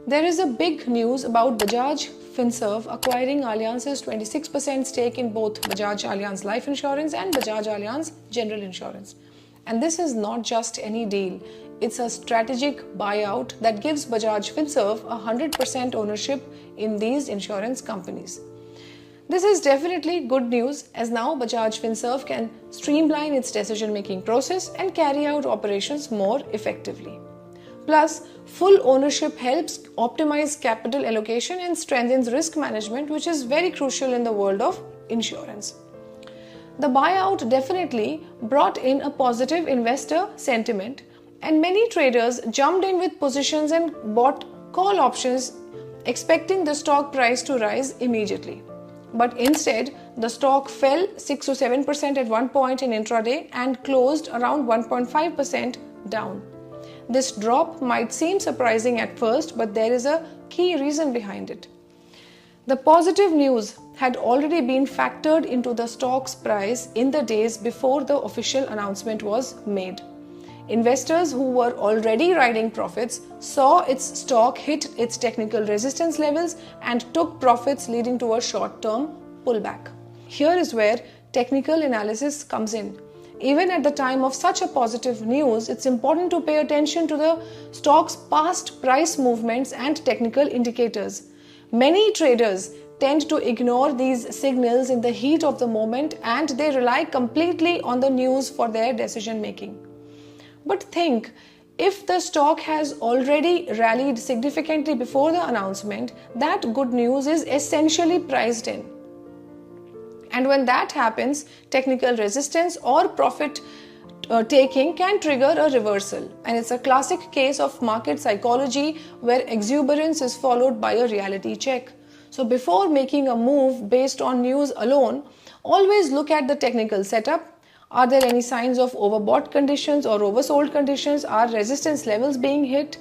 There is a big news about Bajaj Finserv acquiring Allianz's 26% stake in both Bajaj Allianz Life Insurance and Bajaj Allianz General Insurance. And this is not just any deal, it's a strategic buyout that gives Bajaj Finserv 100% ownership in these insurance companies. This is definitely good news, as now Bajaj Finserv can streamline its decision-making process and carry out operations more effectively. Plus, full ownership helps optimize capital allocation and strengthens risk management, which is very crucial in the world of insurance. The buyout definitely brought in a positive investor sentiment, and many traders jumped in with positions and bought call options, expecting the stock price to rise immediately. But instead, the stock fell 6 to 7% at one point in intraday and closed around 1.5% down. This drop might seem surprising at first, but there is a key reason behind it. The positive news had already been factored into the stock's price in the days before the official announcement was made. Investors who were already riding profits saw its stock hit its technical resistance levels and took profits, leading to a short-term pullback. Here is where technical analysis comes in. Even at the time of such a positive news, it's important to pay attention to the stock's past price movements and technical indicators. Many traders tend to ignore these signals in the heat of the moment, and they rely completely on the news for their decision making. But think, if the stock has already rallied significantly before the announcement, that good news is essentially priced in. And when that happens, technical resistance or profit taking can trigger a reversal. And it's a classic case of market psychology where exuberance is followed by a reality check. So before making a move based on news alone, always look at the technical setup. Are there any signs of overbought conditions or oversold conditions? Are resistance levels being hit?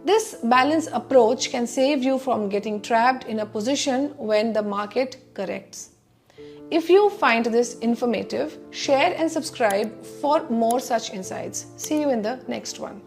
This balanced approach can save you from getting trapped in a position when the market corrects. If you find this informative, share and subscribe for more such insights. See you in the next one.